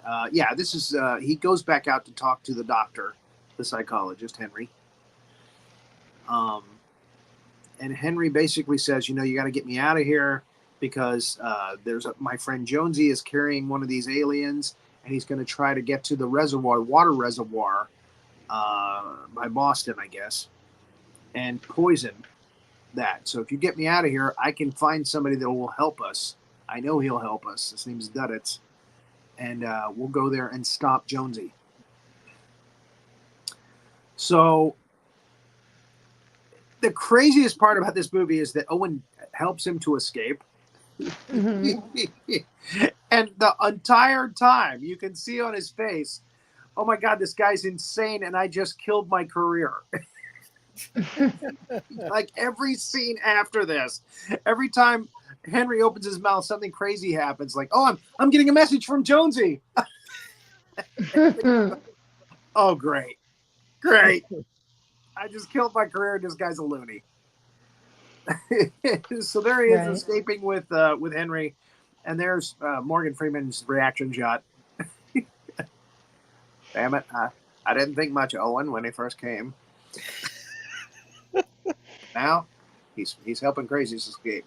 this is he goes back out to talk to the doctor, the psychologist, Henry. And Henry basically says, you got to get me out of here. Because my friend Jonesy is carrying one of these aliens, and he's going to try to get to the water reservoir by Boston, I guess, and poison that. So if you get me out of here, I can find somebody that will help us. I know he'll help us. His name's Duddits, and we'll go there and stop Jonesy. So the craziest part about this movie is that Owen helps him to escape. Mm-hmm. And the entire time you can see on his face, oh my God, this guy's insane, and I just killed my career. Like every scene after this, every time Henry opens his mouth, something crazy happens. Like, oh, I'm getting a message from Jonesy. Oh, great. I just killed my career, and this guy's a loony. So there he is, escaping with Henry, and there's Morgan Freeman's reaction shot. Damn it! I didn't think much of Owen when he first came. Now he's helping crazies escape.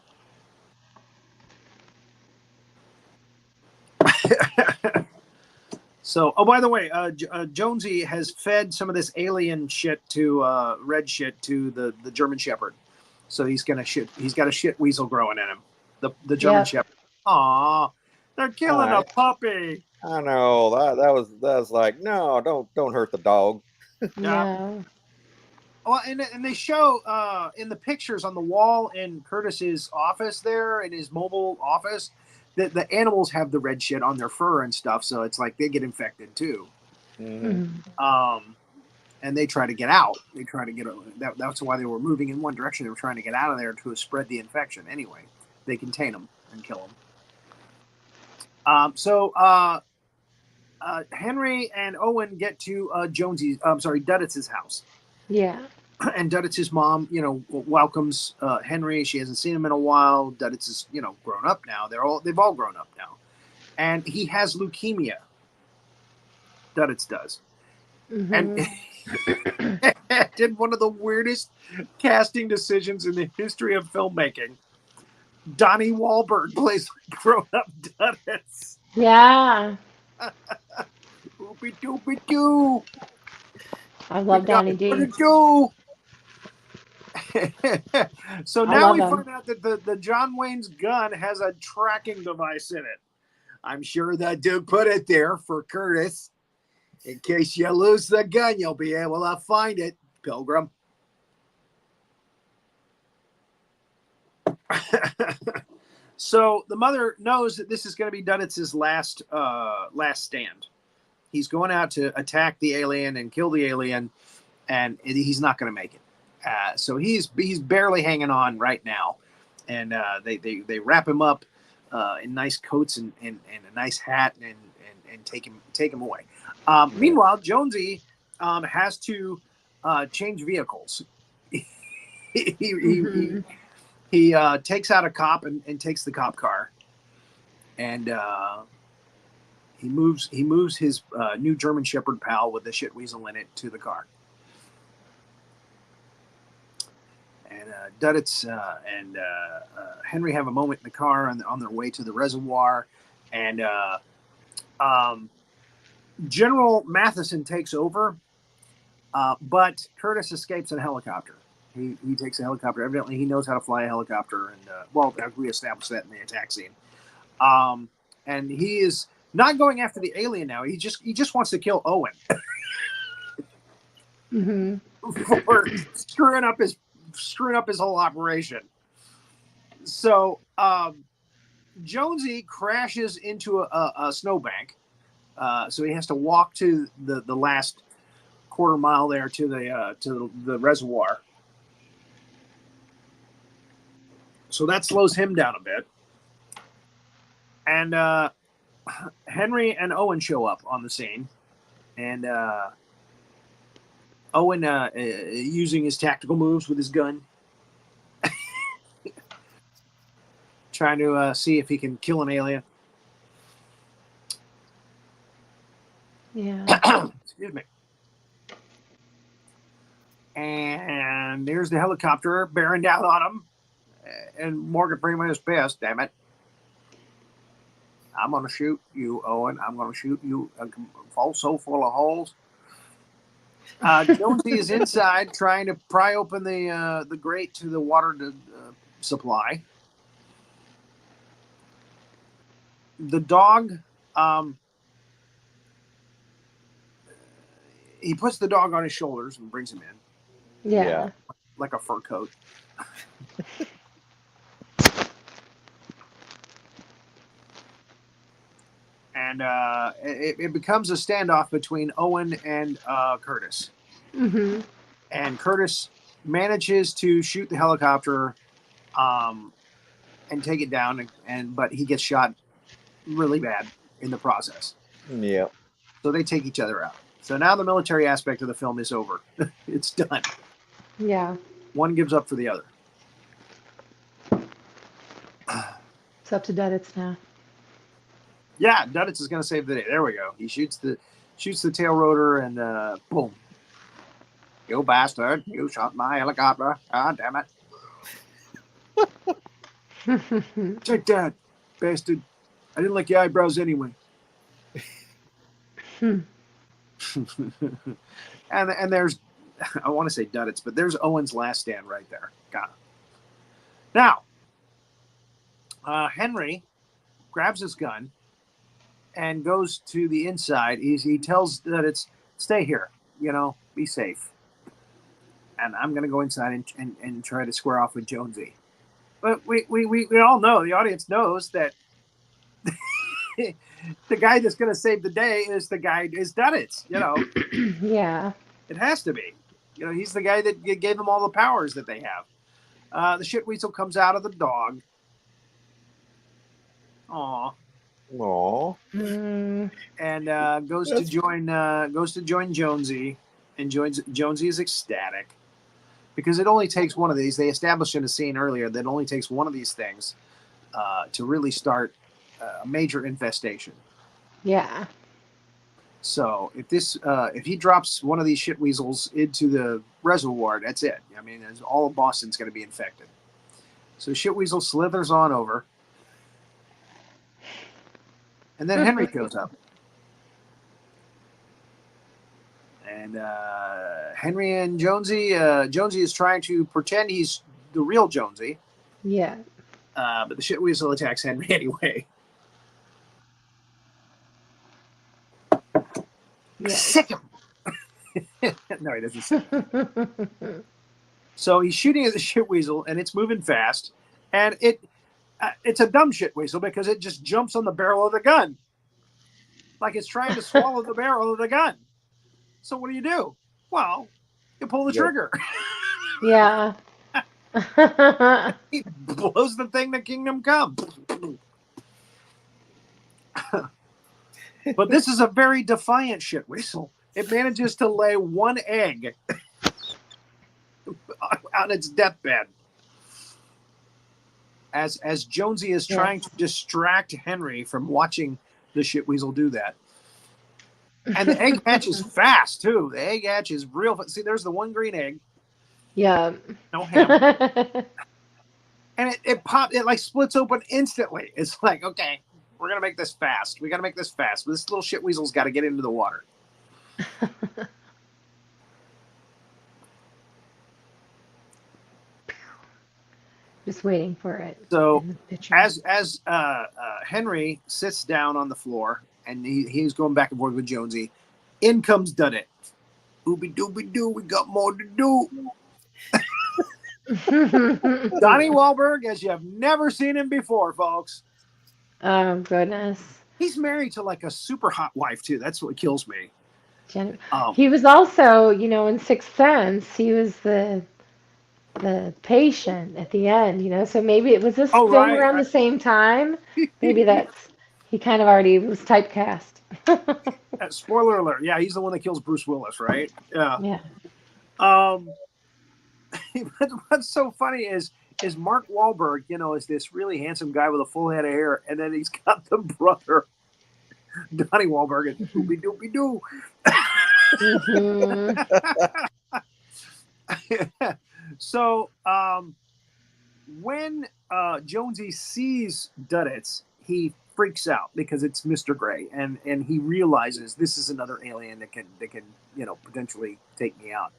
So, by the way, Jonesy has fed some of this alien shit to red shit to the German Shepherd. So he's got a shit weasel growing in him. The German Shepherd. Aw, they're killing a puppy. I know that was like, no, don't hurt the dog. Yeah. Well, and they show in the pictures on the wall in Curtis's office there, in his mobile office, that the animals have the red shit on their fur and stuff. So it's like they get infected too. Mm-hmm. And they try to get out. That's why they were moving in one direction. They were trying to get out of there to spread the infection. Anyway, they contain him and kill him. Henry and Owen get to Dudditz's house. Yeah. And Dudditz's mom, welcomes Henry. She hasn't seen him in a while. Dudditz is, grown up now. They've all grown up now. And he has leukemia. Dudditz does. Mm-hmm. And did one of the weirdest casting decisions in the history of filmmaking. Donnie Wahlberg plays grown-up Dudditz. Yeah. Oopie-doopie-doo. I love Donnie D. So now we find out that the John Wayne's gun has a tracking device in it. I'm sure that dude put it there for Curtis. In case you lose the gun, you'll be able to find it, Pilgrim. So the mother knows that this is going to be Dudditz's last stand. He's going out to attack the alien and kill the alien, and he's not going to make it. So he's barely hanging on right now, and they wrap him up in nice coats and a nice hat and take him away. Meanwhile, Jonesy has to change vehicles. He takes out a cop and takes the cop car, and he moves his new German Shepherd pal with the shit weasel in it to the car. And Dudditz and Henry have a moment in the car on their way to the reservoir, and General Matheson takes over, but Curtis escapes in a helicopter. He takes a helicopter. Evidently, he knows how to fly a helicopter, and we established that in the attack scene. And he is not going after the alien now. He just wants to kill Owen for screwing up his whole operation. So Jonesy crashes into a snowbank. So he has to walk to the last quarter mile there to the reservoir. So that slows him down a bit. And Henry and Owen show up on the scene. And Owen using his tactical moves with his gun. Trying to see if he can kill an alien. Yeah. Excuse me. And there's the helicopter bearing down on him. And Morgan Freeman is pissed, damn it. I'm going to shoot you, Owen. I'm going to shoot you. So full of holes. Jonesy is inside trying to pry open the grate to the water supply. The dog, he puts the dog on his shoulders and brings him in. Yeah. Like a fur coat. And it becomes a standoff between Owen and Curtis. Mm-hmm. And Curtis manages to shoot the helicopter and take it down, but he gets shot really bad in the process. Yeah. So they take each other out. So now the military aspect of the film is over. It's done. Yeah. One gives up for the other. It's up to Dudditz now. Yeah, Dudditz is going to save the day. There we go. He shoots the tail rotor and boom. You bastard. You shot my helicopter. God damn it. Take that, bastard. I didn't like your eyebrows anyway. And there's, I want to say Dudditz, but there's Owen's last stand right there. Got it. Now, Henry grabs his gun and goes to the inside. He tells Dudditz, stay here, be safe. And I'm going to go inside and try to square off with Jonesy. But we all know, the audience knows that the guy that's going to save the day is Dudditz, Yeah. It has to be. He's the guy that gave them all the powers that they have. The shit weasel comes out of the dog Aw. Aw. And goes to join Jonesy, and Jonesy is ecstatic because it only takes one of these. They established in a scene earlier that it only takes one of these things to really start a major infestation. Yeah. So if he drops one of these shit weasels into the reservoir, that's it. I mean, all of Boston's going to be infected. So shit weasel slithers on over, and then Henry goes up, and Henry and Jonesy. Jonesy is trying to pretend he's the real Jonesy. Yeah. But the shit weasel attacks Henry anyway. Yes. Sick him. No, he doesn't sick him. So he's shooting at the shit weasel, and it's moving fast, and it's a dumb shit weasel because it just jumps on the barrel of the gun, like it's trying to swallow the barrel of the gun. So what do? Well, you pull the trigger. Yeah. He blows the thing to kingdom come. But this is a very defiant shit weasel. It manages to lay one egg on its deathbed as Jonesy is trying to distract Henry from watching the shit weasel do that. And the egg hatches fast too. The egg hatches real fast. See, there's the one green egg. Yeah. No ham. And it like splits open instantly. It's like, okay, we're gonna make this fast. We gotta make this fast. This little shit weasel's got to get into the water. Just waiting for it. So as Henry sits down on the floor and he's going back and forth with Jonesy, in comes Duddit. Ooby dooby doo, we got more to do. Donnie Wahlberg, as you have never seen him before, folks. Oh goodness. He's married to like a super hot wife too. That's what kills me. He was also, in Sixth Sense, he was the patient at the end, so maybe it was this film around the same time. Maybe he kind of already was typecast. Spoiler alert. Yeah, he's the one that kills Bruce Willis, right? Yeah. What's so funny is Mark Wahlberg, is this really handsome guy with a full head of hair, and then he's got the brother, Donnie Wahlberg, and doopy doopy doo. So when Jonesy sees Duddits, he freaks out because it's Mr. Gray, and he realizes this is another alien that can potentially take me out.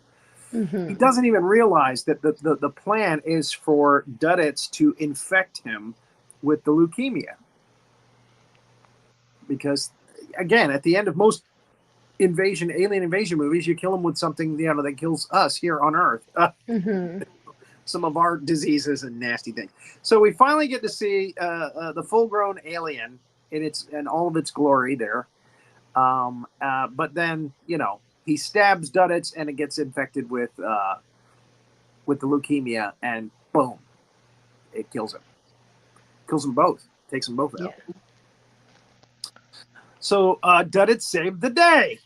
Mm-hmm. He doesn't even realize that the plan is for Duddits to infect him with the leukemia. Because, again, at the end of most alien invasion movies, you kill them with something that kills us here on Earth. Mm-hmm. Some of our diseases and nasty things. So we finally get to see the full-grown alien in all of its glory there. But then, he stabs Duddits and it gets infected with the leukemia, and boom, it kills him. Kills them both. Takes them both out. Yeah. So Duddits saved the day.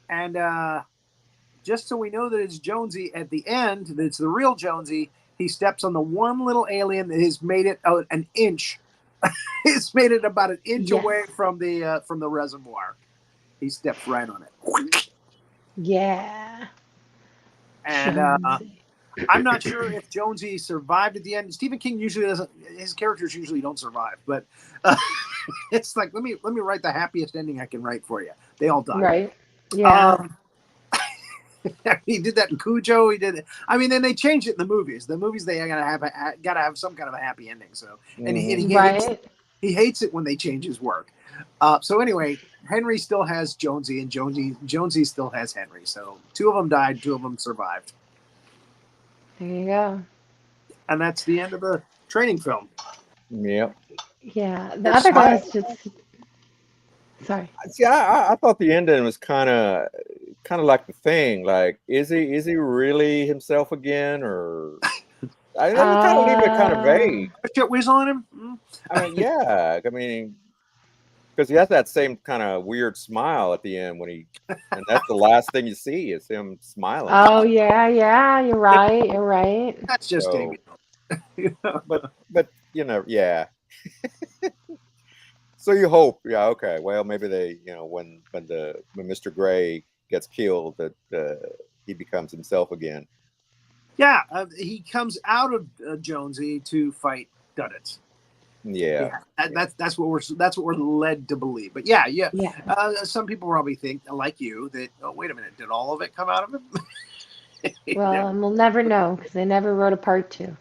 And just so we know that it's Jonesy at the end, that it's the real Jonesy, he steps on the one little alien that has made it an inch. It's made it about an inch away from the reservoir. He steps right on it. Yeah. And I'm not sure if Jonesy survived at the end. Stephen King usually doesn't. His characters usually don't survive, but it's like let me write the happiest ending I can write for you. They all die. Right. Yeah. He did that in Cujo. He did it. I mean, then they changed it in the movies. The movies they gotta have some kind of a happy ending. So, and he hates it when they change his work. So anyway, Henry still has Jonesy, and Jonesy still has Henry. So 2 of them died, 2 of them survived. There you go. And that's the end of the training film. Yep. Yeah. The other guys just. Sorry. See, I thought the ending was kind of like The Thing. Like, is he really himself again, or I mean, they were kind of leaving it kind of vague. Shit weasel on him. Mm. I mean, yeah. I mean, because he has that same kind of weird smile at the end and that's the last thing you see is him smiling. Oh yeah, you're right. That's just So, Davey. but yeah. So you hope, yeah, okay. Well, maybe they, when Mr. Gray gets killed, that he becomes himself again. Yeah, he comes out of Jonesy to fight Duddits. Yeah. That's what we're led to believe. But yeah. Some people probably think, like you, that wait a minute, did all of it come out of him? Well, and we'll never know because they never wrote a part 2.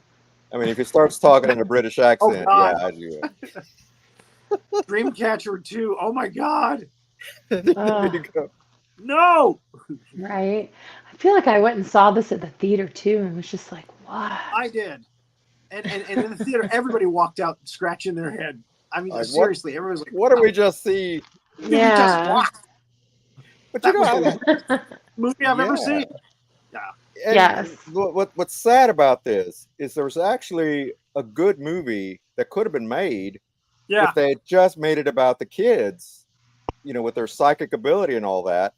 I mean, if he starts talking in a British accent, yeah, I do. Dreamcatcher 2. Oh my God. There you go. No. Right. I feel like I went and saw this at the theater too, and was just like, what? I did. And in the theater, everybody walked out scratching their head. I mean, Like, seriously, everyone was like, what did we just see? Yeah. We just watched. But That was the worst movie I've ever seen. Yeah. And Yes. What's sad about this is there was actually a good movie that could have been made if they had just made it about the kids, with their psychic ability and all that.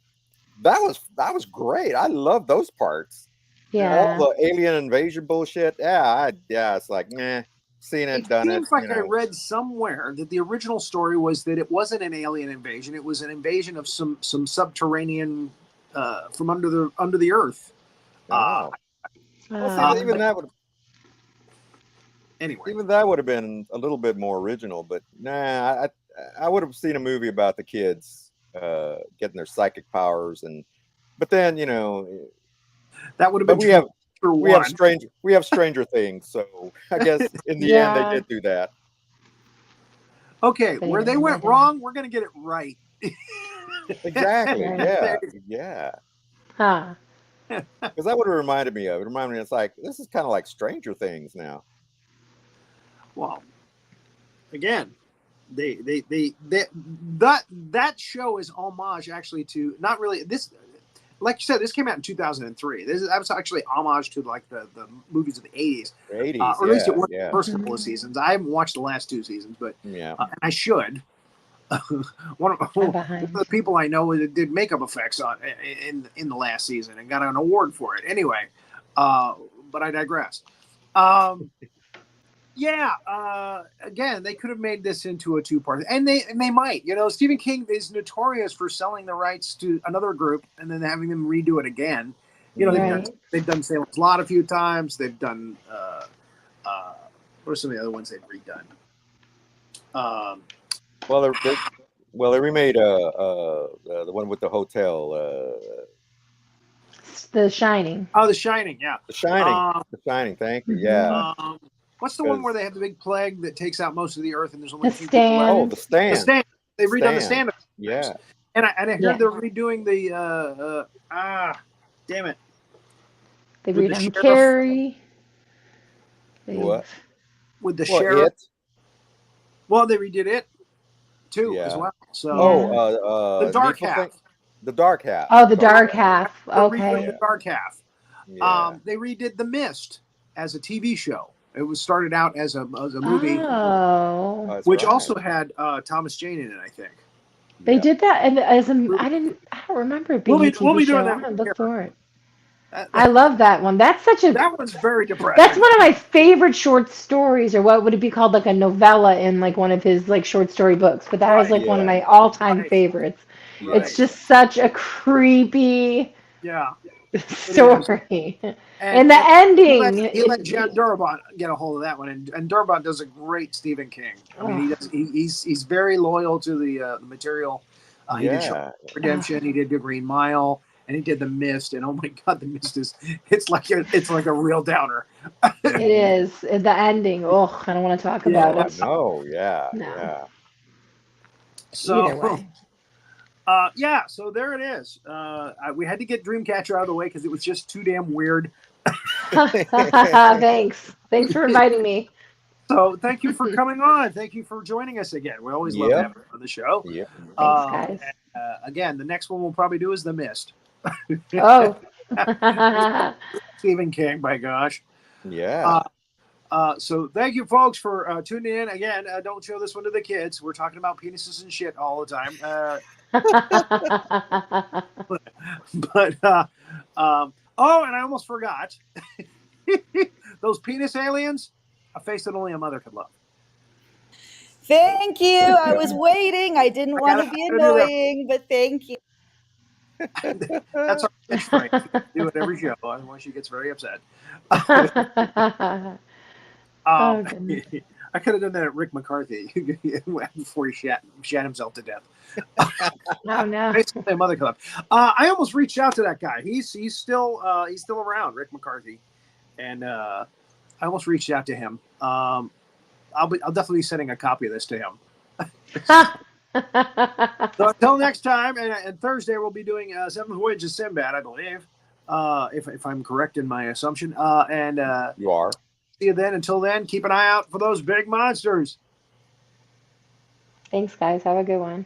That was great. I love those parts. Yeah. All the alien invasion bullshit. Yeah, it's like, seen it, done it. Seems like I read somewhere that the original story was that it wasn't an alien invasion; it was an invasion of some subterranean from under the earth. Well, see, even that would. Anyway, even that would have been a little bit more original. But nah, I would have seen a movie about the kids getting their psychic powers, but then that would have been. We have Stranger Things, so I guess in the end they did do that. Okay, where they went wrong, we're gonna get it right. Exactly. Yeah. Huh. Because that would have reminded me of it. Reminded me, it's like this is kind of like Stranger Things now. Well, again, that show is homage actually to not really this. Like you said, this came out in 2003. That was actually homage to like the movies of the 80s. The 80s, or at least it was the first couple of seasons. I haven't watched the last 2 seasons, but and I should. One of the people I know did makeup effects in the last season and got an award for it. Anyway, but I digress. Again, they could have made this into a 2-part, and they might. Stephen King is notorious for selling the rights to another group and then having them redo it again. They've done Salem's Lot a few times. They've done what are some of the other ones they've redone? They remade the one with the hotel. The Shining. Oh, The Shining, yeah. The Shining. Thank you. Yeah. What's the one where they have the big plague that takes out most of the earth and there's only The 2 people left? Stand. Oh, The Stand. The Stand. They've redone The Stand. Yeah. And I heard they're redoing the damn it. They've redone Carrie. What? With the sheriff. It? Well, they redid it too as well. So the dark half. The dark half. Oh, the dark half. Okay. The dark half. Yeah. They redid The Mist as a TV show. It was started out as a movie, which also had Thomas Jane in it, I think. They did that, and I don't remember it being a TV show. I'm gonna look for it. I love that one. That one's very depressing. That's one of my favorite short stories, or what would it be called, like a novella in like one of his like short story books. But that was like one of my all-time favorites. Right. It's just such a creepy story. And the ending. He let John Durban get a hold of that one, and Durban does a great Stephen King. I mean, he's very loyal to the material. He did Redemption. He did The Green Mile. And he did The Mist, and oh my God, The Mist it's like a real downer. It is. The ending. Oh, I don't want to talk about it. No. So, so there it is. We had to get Dreamcatcher out of the way because it was just too damn weird. Thanks for inviting me. So thank you for coming on. Thank you for joining us again. We always love having you on the show. Yeah. Thanks, guys. Again, the next one we'll probably do is The Mist. Oh. Stephen King, by gosh. Yeah. So thank you, folks, for tuning in. Again, don't show this one to the kids. We're talking about penises and shit all the time. Oh, and I almost forgot. Those penis aliens, a face that only a mother could love. Thank you. I was waiting. I didn't want to be annoying, but thank you. That's our catchphrase. Do it every show. Otherwise, she gets very upset. I could have done that at Rick McCarthy before he shat himself to death. Oh no! Basically, Mother Club. I almost reached out to that guy. He's still around, Rick McCarthy, and I almost reached out to him. I'll definitely be sending a copy of this to him. So until next time, and Thursday we'll be doing Seventh Voyage of Sinbad, I believe, if I'm correct in my assumption. And you are. See you then. Until then, keep an eye out for those big monsters. Thanks, guys. Have a good one.